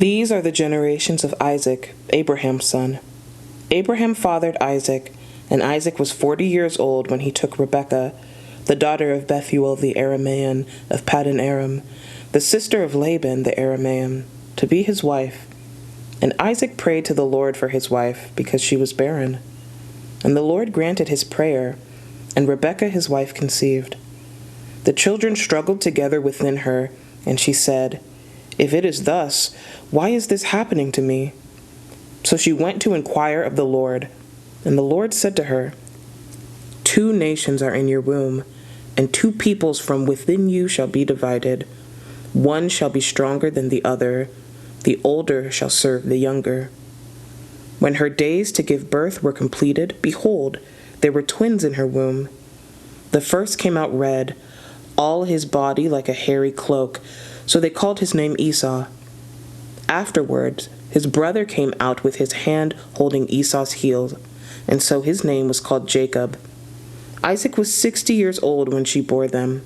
These are the generations of Isaac, Abraham's son. Abraham fathered Isaac, and Isaac was 40 years old when he took Rebekah, the daughter of Bethuel the Aramean of Paddan Aram, the sister of Laban the Aramean, to be his wife. And Isaac prayed to the Lord for his wife, because she was barren. And the Lord granted his prayer, and Rebekah his wife conceived. The children struggled together within her, and she said, "If it is thus, why is this happening to me?" So she went to inquire of the Lord, and the Lord said to her, "Two nations are in your womb, and two peoples from within you shall be divided. One shall be stronger than the other, the older shall serve the younger." When her days to give birth were completed, behold, there were twins in her womb. The first came out red, all his body like a hairy cloak, so they called his name Esau. Afterwards, his brother came out with his hand holding Esau's heel, and so his name was called Jacob. Isaac was 60 years old when she bore them.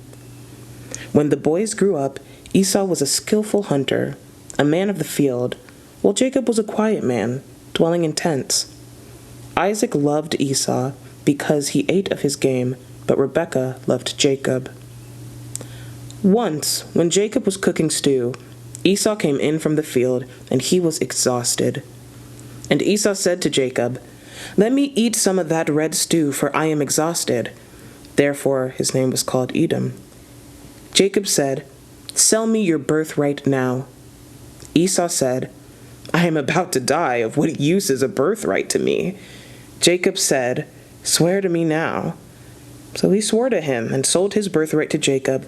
When the boys grew up, Esau was a skillful hunter, a man of the field, while Jacob was a quiet man, dwelling in tents. Isaac loved Esau because he ate of his game, but Rebekah loved Jacob. Once, when Jacob was cooking stew, Esau came in from the field, and he was exhausted. And Esau said to Jacob, "Let me eat some of that red stew, for I am exhausted." Therefore his name was called Edom. Jacob said, "Sell me your birthright now." Esau said, "I am about to die. Of what use is a birthright to me?" Jacob said, "Swear to me now." So he swore to him and sold his birthright to Jacob.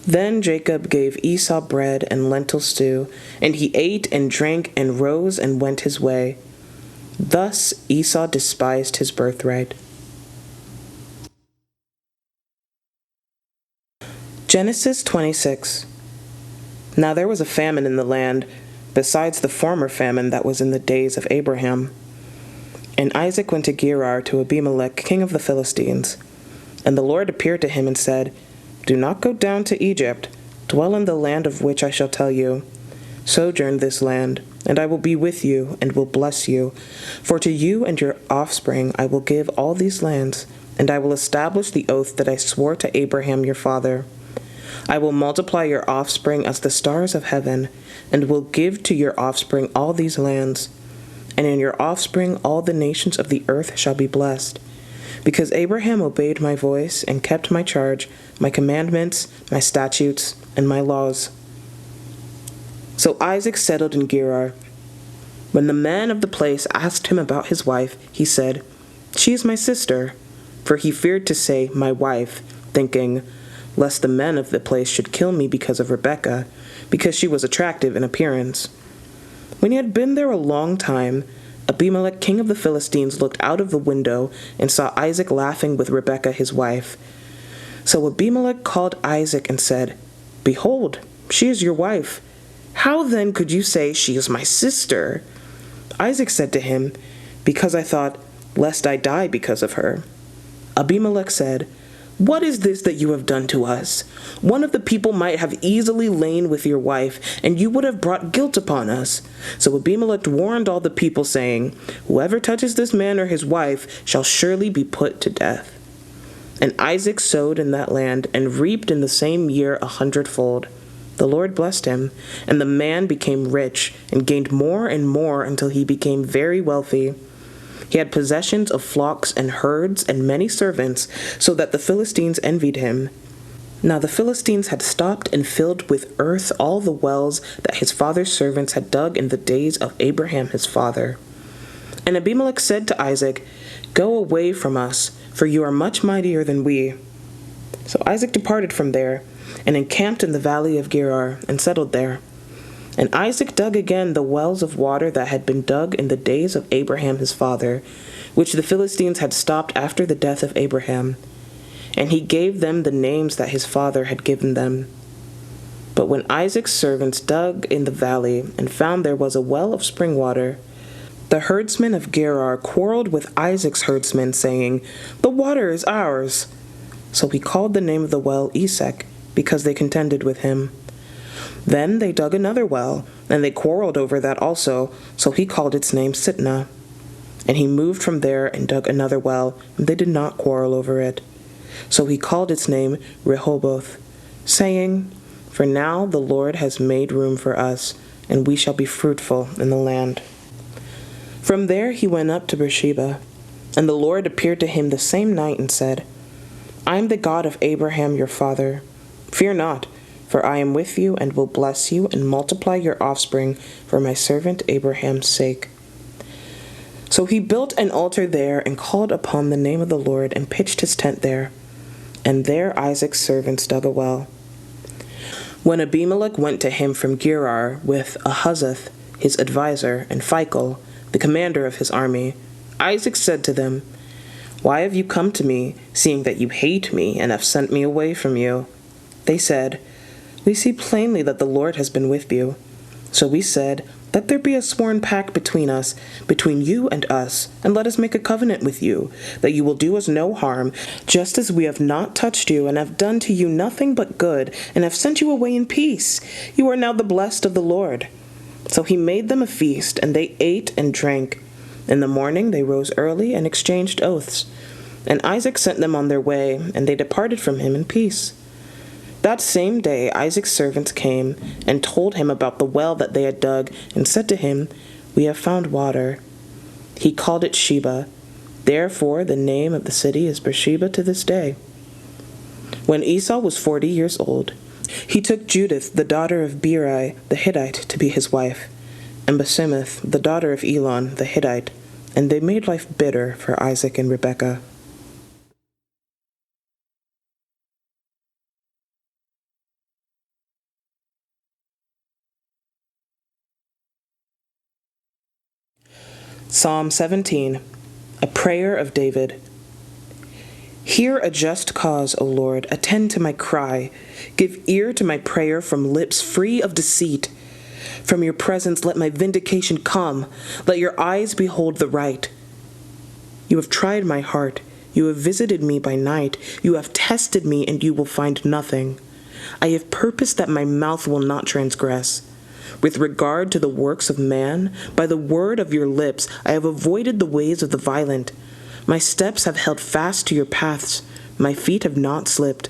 Then Jacob gave Esau bread and lentil stew, and he ate and drank and rose and went his way. Thus Esau despised his birthright. Genesis 26. Now there was a famine in the land, besides the former famine that was in the days of Abraham. And Isaac went to Gerar to Abimelech, king of the Philistines. And the Lord appeared to him and said, "Do not go down to Egypt. Dwell in the land of which I shall tell you. Sojourn this land, and I will be with you, and will bless you. For to you and your offspring I will give all these lands, and I will establish the oath that I swore to Abraham your father. I will multiply your offspring as the stars of heaven, and will give to your offspring all these lands. And in your offspring all the nations of the earth shall be blessed. Because Abraham obeyed my voice and kept my charge, my commandments, my statutes, and my laws." So Isaac settled in Gerar. When the man of the place asked him about his wife, he said, "She is my sister," for he feared to say, "my wife," thinking, lest the men of the place should kill me because of Rebekah, because she was attractive in appearance. When he had been there a long time, Abimelech, king of the Philistines, looked out of the window and saw Isaac laughing with Rebekah his wife. So Abimelech called Isaac and said, "Behold, she is your wife. How then could you say, 'She is my sister'?" Isaac said to him, "Because I thought, lest I die because of her." Abimelech said, "What is this that you have done to us? One of the people might have easily lain with your wife, and you would have brought guilt upon us." So Abimelech warned all the people, saying, "Whoever touches this man or his wife shall surely be put to death." And Isaac sowed in that land, and reaped in the same year 100-fold. The Lord blessed him, and the man became rich, and gained more and more until he became very wealthy. He had possessions of flocks and herds and many servants, so that the Philistines envied him. Now the Philistines had stopped and filled with earth all the wells that his father's servants had dug in the days of Abraham his father. And Abimelech said to Isaac, "Go away from us, for you are much mightier than we." So Isaac departed from there, and encamped in the valley of Gerar, and settled there. And Isaac dug again the wells of water that had been dug in the days of Abraham his father, which the Philistines had stopped after the death of Abraham. And he gave them the names that his father had given them. But when Isaac's servants dug in the valley, and found there was a well of spring water, the herdsmen of Gerar quarreled with Isaac's herdsmen, saying, "The water is ours." So he called the name of the well Esek, because they contended with him. Then they dug another well, and they quarreled over that also, so he called its name Sitnah. And he moved from there and dug another well, and they did not quarrel over it. So he called its name Rehoboth, saying, For now the Lord has made room for us, and we shall be fruitful in the land. From there he went up to Beersheba, and the Lord appeared to him the same night and said, I am the God of Abraham your father. Fear not, for I am with you and will bless you and multiply your offspring for my servant Abraham's sake. So he built an altar there and called upon the name of the Lord and pitched his tent there. And there Isaac's servants dug a well. When Abimelech went to him from Gerar with Ahuzzath, his adviser, and Phicol, the commander of his army, Isaac said to them, Why have you come to me, seeing that you hate me and have sent me away from you? They said, We see plainly that the Lord has been with you. So we said, Let there be a sworn pact between us, between you and us, and let us make a covenant with you, that you will do us no harm, just as we have not touched you, and have done to you nothing but good, and have sent you away in peace. You are now the blessed of the Lord. So he made them a feast, and they ate and drank. In the morning they rose early and exchanged oaths. And Isaac sent them on their way, and they departed from him in peace. That same day Isaac's servants came and told him about the well that they had dug, and said to him, We have found water. He called it Sheba. Therefore the name of the city is Beersheba to this day. When Esau was 40 years old, he took Judith, the daughter of Beeri the Hittite, to be his wife, and Basemath, the daughter of Elon the Hittite, and they made life bitter for Isaac and Rebekah. Psalm 17, a prayer of David. Hear a just cause, O Lord, attend to my cry. Give ear to my prayer from lips free of deceit. From your presence let my vindication come. Let your eyes behold the right. You have tried my heart. You have visited me by night. You have tested me, and you will find nothing. I have purposed that my mouth will not transgress. With regard to the works of man, by the word of your lips, I have avoided the ways of the violent. My steps have held fast to your paths. My feet have not slipped.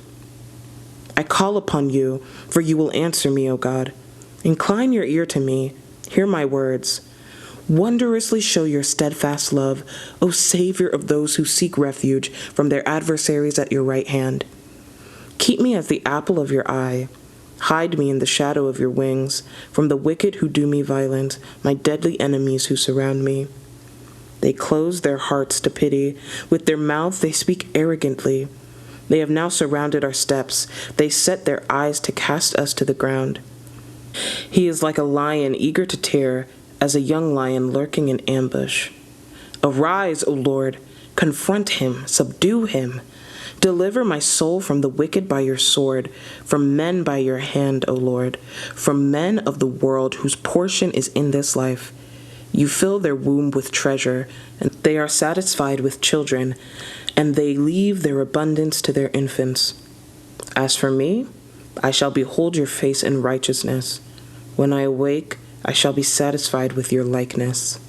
I call upon you, for you will answer me, O God. Incline your ear to me. Hear my words. Wondrously show your steadfast love, O Savior of those who seek refuge from their adversaries at your right hand. Keep me as the apple of your eye. Hide me in the shadow of your wings from the wicked who do me violence, my deadly enemies who surround me. They close their hearts to pity. With their mouth they speak arrogantly. They have now surrounded our steps. They set their eyes to cast us to the ground. He is like a lion eager to tear, as a young lion lurking in ambush. Arise, O Lord, confront him, subdue him. Deliver my soul from the wicked by your sword, from men by your hand, O Lord, from men of the world whose portion is in this life. You fill their womb with treasure, and they are satisfied with children, and they leave their abundance to their infants. As for me, I shall behold your face in righteousness. When I awake, I shall be satisfied with your likeness.